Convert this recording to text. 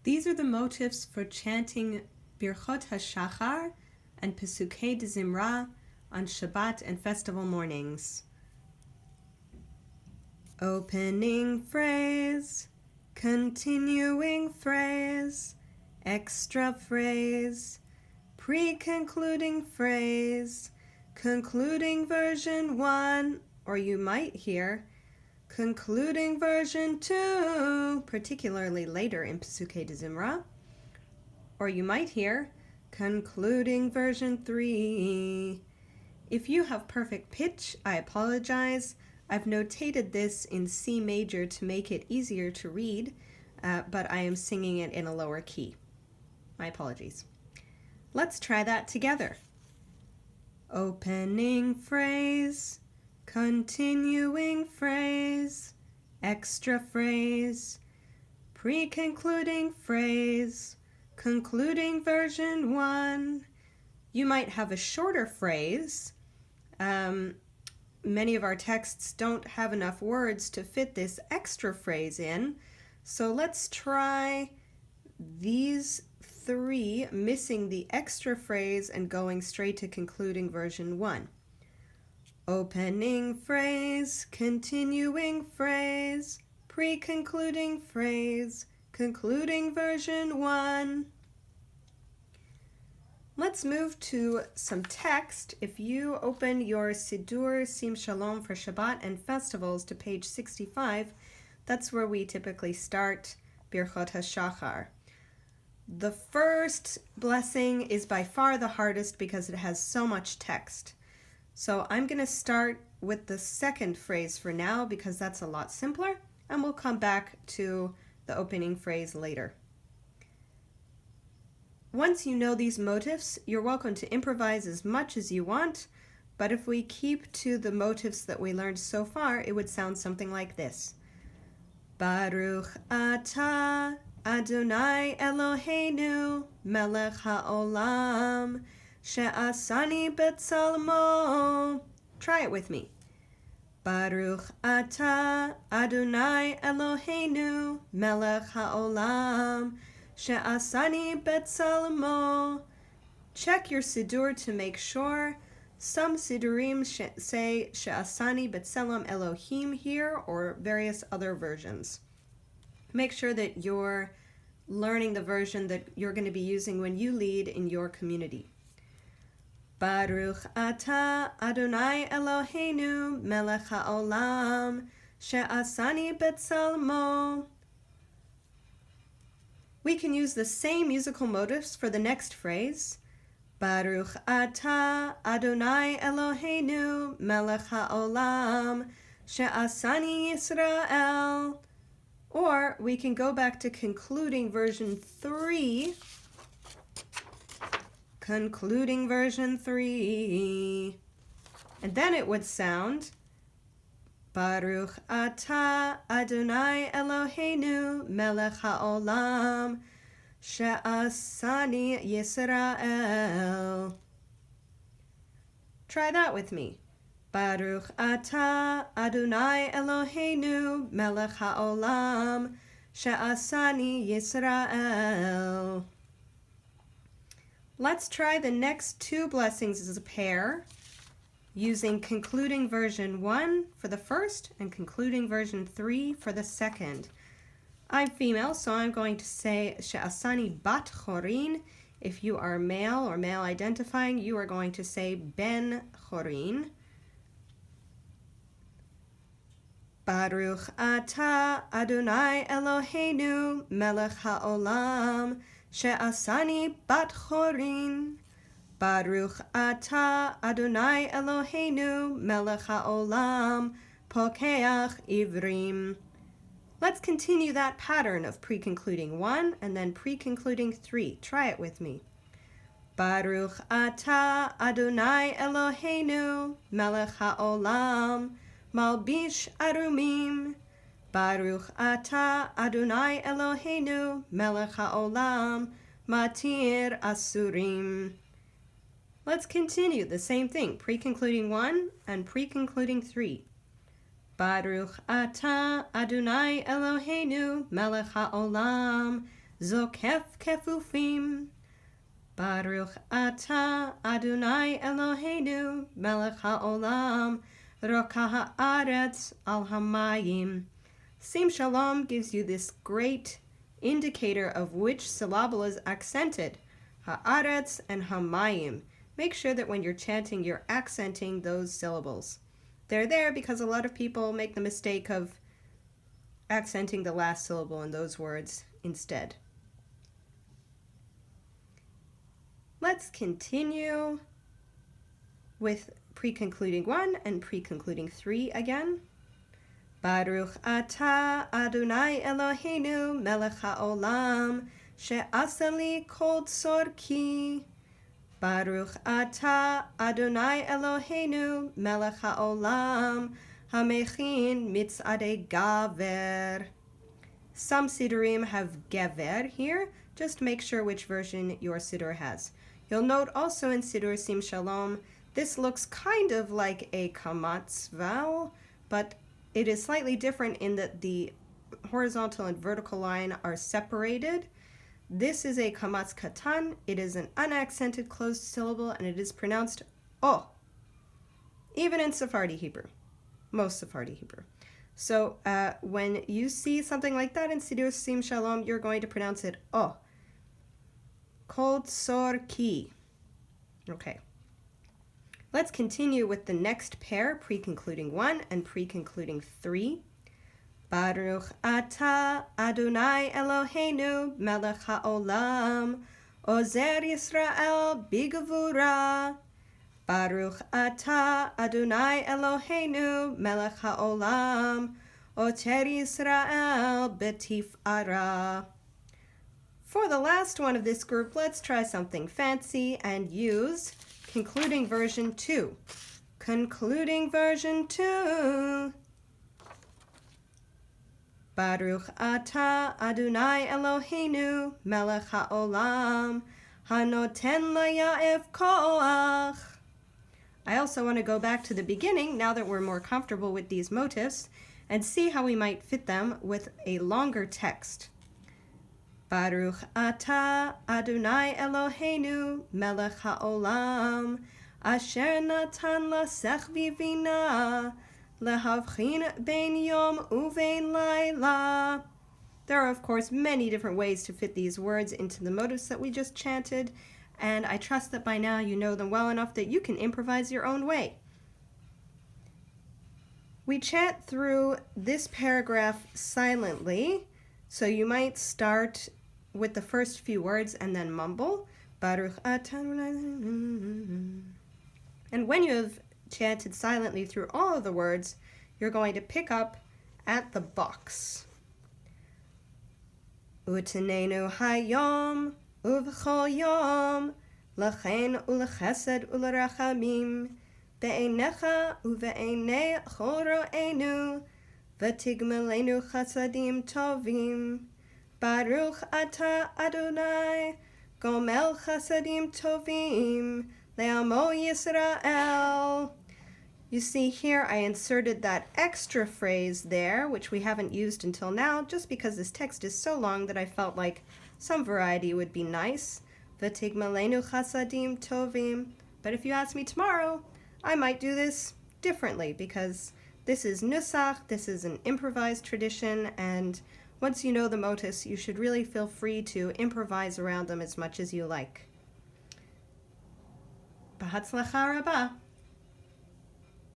These are the motifs for chanting Birkhot HaShahar and Pesukei Dezimra on Shabbat and festival mornings. Opening phrase, continuing phrase, extra phrase, pre-concluding phrase, concluding version 1, or you might hear concluding version 2, particularly later in Pesukei Dezimra, or you might hear concluding version 3. If you have perfect pitch, I apologize. I've notated this in C major to make it easier to read, but I am singing it in a lower key. My apologies. Let's try that together. Opening phrase, continuing phrase, extra phrase, pre-concluding phrase, concluding version 1. You might have a shorter phrase. Many of our texts don't have enough words to fit this extra phrase in, so let's try these 3, missing the extra phrase and going straight to concluding version 1. Opening phrase, continuing phrase, pre-concluding phrase, concluding version 1. Let's move to some text. If you open your Siddur Sim Shalom for Shabbat and festivals to page 65, that's where we typically start Birkhot HaShahar. The first blessing is by far the hardest because it has so much text. So I'm going to start with the second phrase for now because that's a lot simpler, and we'll come back to the opening phrase later. Once you know these motifs, you're welcome to improvise as much as you want, but if we keep to the motifs that we learned so far, it would sound something like this. Baruch atah Adonai Eloheinu melech haolam she'asani b'tzalmo. Try it with me. Baruch atah Adonai Eloheinu melech haolam she'asani b'tzalmo. Check your siddur to make sure. Some siddurim say she'asani b'tzelem Elohim here, or various other versions. Make sure that you're learning the version that you're going to be using when you lead in your community. Baruch atah Adonai Eloheinu melech haolam she'asani b'tzalmo. We can use the same musical motifs for the next phrase. Baruch atah Adonai Eloheinu melech haolam she'asani Yisrael. Or we can go back to concluding version 3. Concluding version 3. And then it would sound Baruch atah Adonai Eloheinu melech haolam she'asani Yisrael. Try that with me. Baruch atah Adonai Eloheinu melech haolam she'asani Yisrael. Let's try the next 2 blessings as a pair, using concluding version 1 for the first and concluding version 3 for the second. I'm female, so I'm going to say she'asani bat chorin. If you are male or male identifying, you are going to say ben chorin. Baruch atah Adonai Eloheinu melech haolam she'asani bat chorin. Baruch atah Adonai Eloheinu melech haolam pokeach ivrim. Let's continue that pattern of pre-concluding 1 and then pre-concluding 3. Try it with me. Baruch atah Adonai Eloheinu melech haolam malbish arumim. Baruch atah Adonai Eloheinu melech haolam matir asurim. Let's continue the same thing, pre-concluding 1 and pre-concluding 3. Baruch atah Adonai Eloheinu melech haolam zokef kefufim. Baruch atah Adonai Eloheinu melech haolam rokah haaretz al hamayim. Sim Shalom gives you this great indicator of which syllable is accented, haaretz and hamayim. Make sure that when you're chanting, you're accenting those syllables. They're there because a lot of people make the mistake of accenting the last syllable in those words instead. Let's continue with pre-concluding 1 and pre-concluding 3 again. Baruch atah Adonai Eloheinu melech haolam she'asa li kol tzorki. Baruch atah Adonai Eloheinu melech haolam hamechin mitzadei gaver. Some sidurim have gever here. Just make sure which version your siddur has. You'll note also in Siddur Sim Shalom, this looks kind of like a kamatz vowel, but it is slightly different in that the horizontal and vertical line are separated. This is a kamatz katan. It is an unaccented closed syllable, and it is pronounced o, even in Sephardi Hebrew, most Sephardi Hebrew. So when you see something like that in Siddur Sim Shalom, you're going to pronounce it o. Kol tzorki. Okay. Let's continue with the next pair, pre-concluding 1 and pre-concluding 3. Baruch atah Adonai Eloheinu melech haolam ozer Yisrael bigvura. Baruch atah Adonai Eloheinu melech haolam oter Yisrael betifara. For the last one of this group, let's try something fancy and use concluding version 2. Concluding version 2. Baruch atah Adonai Eloheinu melech haolam hanoten laya'ef koach. I also want to go back to the beginning now that we're more comfortable with these motifs and see how we might fit them with a longer text. Baruch atah Adonai Eloheinu melech haolam asher natan lasech vivina lehavchin bein yom uvein laila. There are, of course, many different ways to fit these words into the motifs that we just chanted, and I trust that by now you know them well enough that you can improvise your own way. We chant through this paragraph silently, so you might start with the first few words and then mumble. Baruch atah. And when you have chanted silently through all of the words, you're going to pick up at the box. Utenenu hayom uv'chol yom lachen ulechesed ulerachamim be'einecha uve'einei chol ro'enu v'tigmelenu chasadim tovim. Baruch atah Adonai gomel chasadim tovim le'amo Yisrael. You see here I inserted that extra phrase there, which we haven't used until now, just because this text is so long that I felt like some variety would be nice. V'tigmelenu chasadim tovim. But if you ask me tomorrow, I might do this differently, because this is nusach, this is an improvised tradition, and once you know the motifs, you should really feel free to improvise around them as much as you like. B'hatzlacha rabah.